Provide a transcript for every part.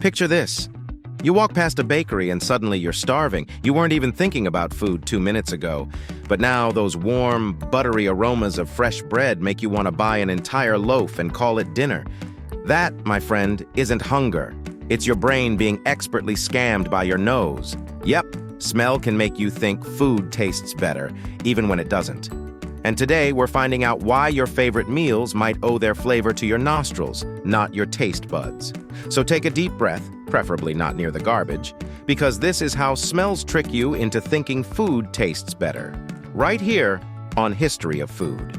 Picture this. You walk past a bakery and suddenly you're starving. You weren't even thinking about food 2 minutes ago. But now those warm, buttery aromas of fresh bread make you want to buy an entire loaf and call it dinner. That, my friend, isn't hunger. It's your brain being expertly scammed by your nose. Yep, smell can make you think food tastes better, even when it doesn't. And today we're finding out why your favorite meals might owe their flavor to your nostrils, not your taste buds. So take a deep breath, preferably not near the garbage, because this is how smells trick you into thinking food tastes better. Right here on History of Food.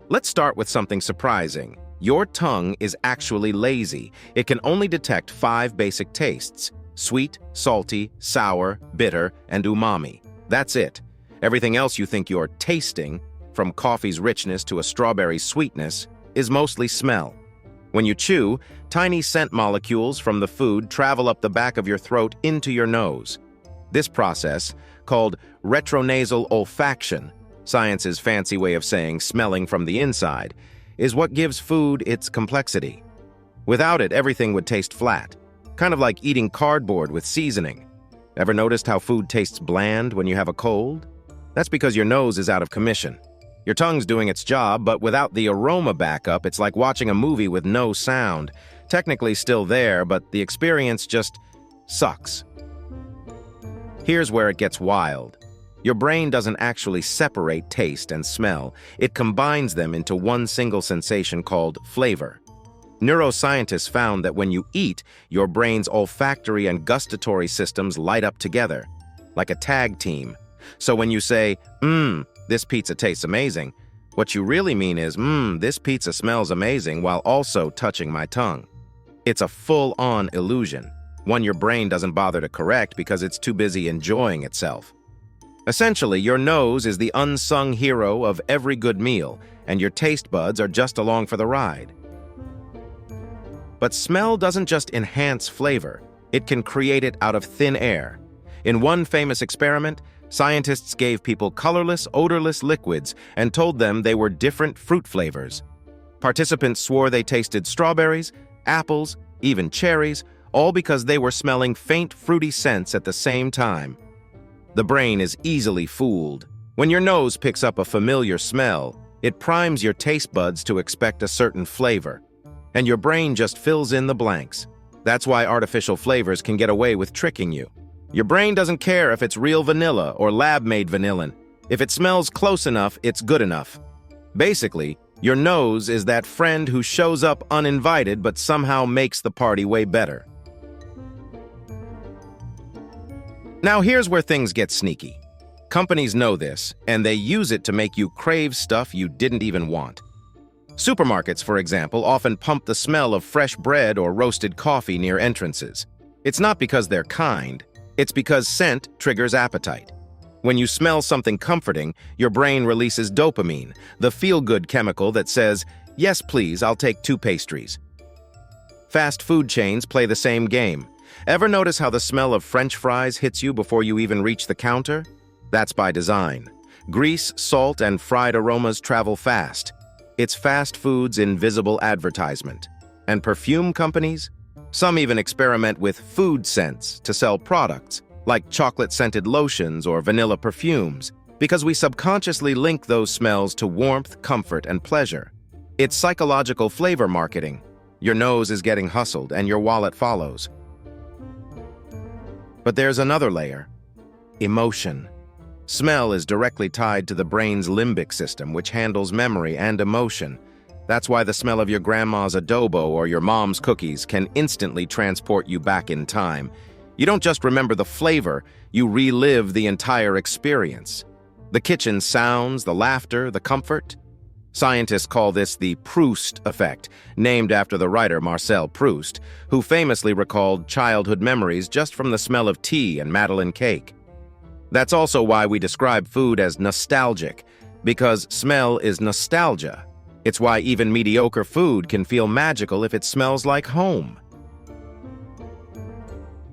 Let's start with something surprising. Your tongue is actually lazy. It can only detect 5 basic tastes: sweet, salty, sour, bitter, and umami. That's it. Everything else you think you're tasting, from coffee's richness to a strawberry's sweetness, is mostly smell. When you chew, tiny scent molecules from the food travel up the back of your throat into your nose. This process, called retronasal olfaction, science's fancy way of saying smelling from the inside, is what gives food its complexity. Without it, everything would taste flat, kind of like eating cardboard with seasoning. Ever noticed how food tastes bland when you have a cold? That's because your nose is out of commission. Your tongue's doing its job, but without the aroma backup, it's like watching a movie with no sound. Technically still there, but the experience just sucks. Here's where it gets wild. Your brain doesn't actually separate taste and smell. It combines them into one single sensation called flavor. Neuroscientists found that when you eat, your brain's olfactory and gustatory systems light up together, like a tag team. So when you say, this pizza tastes amazing, what you really mean is, this pizza smells amazing, while also touching my tongue. It's a full-on illusion, one your brain doesn't bother to correct because it's too busy enjoying itself. Essentially, your nose is the unsung hero of every good meal, and your taste buds are just along for the ride. But smell doesn't just enhance flavor, it can create it out of thin air. In one famous experiment, scientists gave people colorless, odorless liquids and told them they were different fruit flavors. Participants swore they tasted strawberries, apples, even cherries, all because they were smelling faint, fruity scents at the same time. The brain is easily fooled. When your nose picks up a familiar smell, it primes your taste buds to expect a certain flavor, and your brain just fills in the blanks. That's why artificial flavors can get away with tricking you. Your brain doesn't care if it's real vanilla or lab-made vanillin. If it smells close enough, it's good enough. Basically, your nose is that friend who shows up uninvited but somehow makes the party way better. Now here's where things get sneaky. Companies know this, and they use it to make you crave stuff you didn't even want. Supermarkets, for example, often pump the smell of fresh bread or roasted coffee near entrances. It's not because they're kind, it's because scent triggers appetite. When you smell something comforting, your brain releases dopamine, the feel-good chemical that says, "Yes, please, I'll take 2 pastries." Fast food chains play the same game. Ever notice how the smell of French fries hits you before you even reach the counter? That's by design. Grease, salt, and fried aromas travel fast. It's fast food's invisible advertisement. And perfume companies? Some even experiment with food scents to sell products, like chocolate-scented lotions or vanilla perfumes, because we subconsciously link those smells to warmth, comfort, and pleasure. It's psychological flavor marketing. Your nose is getting hustled, and your wallet follows. But there's another layer: emotion. Smell is directly tied to the brain's limbic system, which handles memory and emotion. That's why the smell of your grandma's adobo or your mom's cookies can instantly transport you back in time. You don't just remember the flavor, you relive the entire experience. The kitchen sounds, the laughter, the comfort. Scientists call this the Proust effect, named after the writer Marcel Proust, who famously recalled childhood memories just from the smell of tea and Madeleine cake. That's also why we describe food as nostalgic, because smell is nostalgia. It's why even mediocre food can feel magical if it smells like home.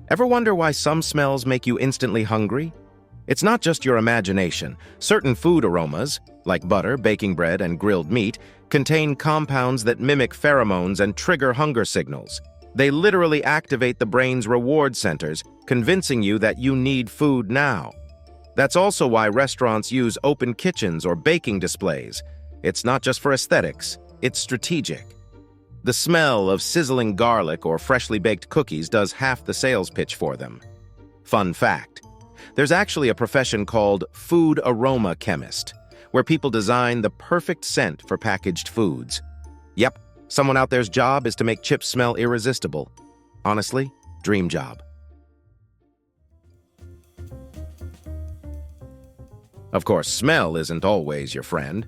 Ever wonder why some smells make you instantly hungry? It's not just your imagination. Certain food aromas, like butter, baking bread, and grilled meat, contain compounds that mimic pheromones and trigger hunger signals. They literally activate the brain's reward centers, convincing you that you need food now. That's also why restaurants use open kitchens or baking displays. It's not just for aesthetics, it's strategic. The smell of sizzling garlic or freshly baked cookies does half the sales pitch for them. Fun fact: there's actually a profession called food aroma chemist, where people design the perfect scent for packaged foods. Yep, someone out there's job is to make chips smell irresistible. Honestly, dream job. Of course, smell isn't always your friend.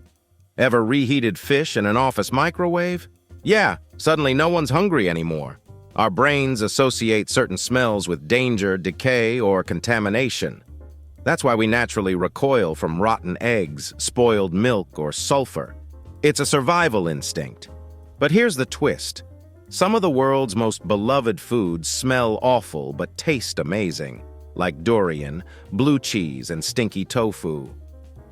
Ever reheated fish in an office microwave? Yeah, suddenly no one's hungry anymore. Our brains associate certain smells with danger, decay, or contamination. That's why we naturally recoil from rotten eggs, spoiled milk, or sulfur. It's a survival instinct. But here's the twist. Some of the world's most beloved foods smell awful but taste amazing, like durian, blue cheese, and stinky tofu.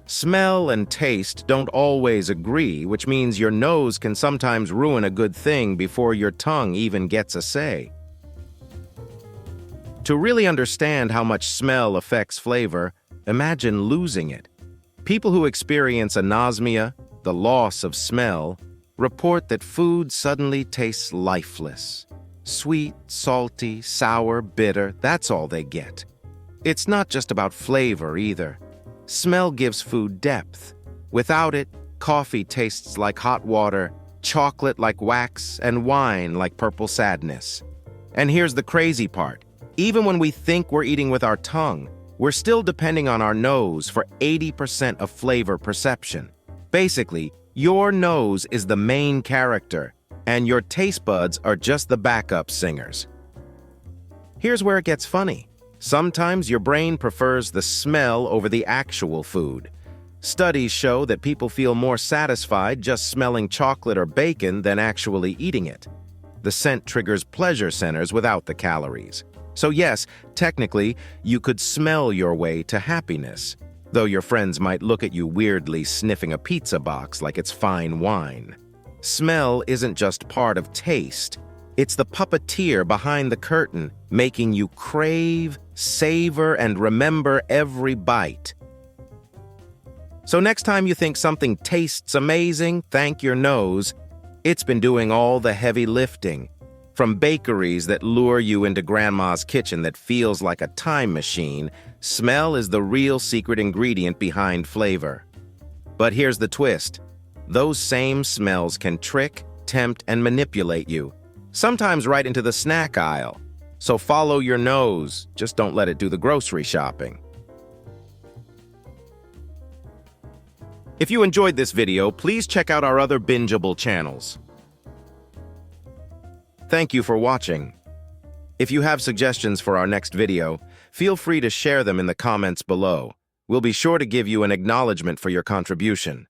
Smell and taste don't always agree, which means your nose can sometimes ruin a good thing before your tongue even gets a say. To really understand how much smell affects flavor, imagine losing it. People who experience anosmia, the loss of smell, report that food suddenly tastes lifeless. Sweet, salty, sour, bitter, that's all they get. It's not just about flavor either. Smell gives food depth. Without it, coffee tastes like hot water, chocolate like wax, and wine like purple sadness. And here's the crazy part. Even when we think we're eating with our tongue, we're still depending on our nose for 80% of flavor perception. Basically, your nose is the main character, and your taste buds are just the backup singers. Here's where it gets funny. Sometimes your brain prefers the smell over the actual food. Studies show that people feel more satisfied just smelling chocolate or bacon than actually eating it. The scent triggers pleasure centers without the calories. So yes, technically, you could smell your way to happiness, though your friends might look at you weirdly sniffing a pizza box like it's fine wine. Smell isn't just part of taste. It's the puppeteer behind the curtain, making you crave, savor, and remember every bite. So next time you think something tastes amazing, thank your nose. It's been doing all the heavy lifting. From bakeries that lure you into grandma's kitchen that feels like a time machine, smell is the real secret ingredient behind flavor. But here's the twist. Those same smells can trick, tempt, and manipulate you, sometimes right into the snack aisle. So follow your nose, just don't let it do the grocery shopping. If you enjoyed this video, please check out our other bingeable channels. Thank you for watching. If you have suggestions for our next video, feel free to share them in the comments below. We'll be sure to give you an acknowledgement for your contribution.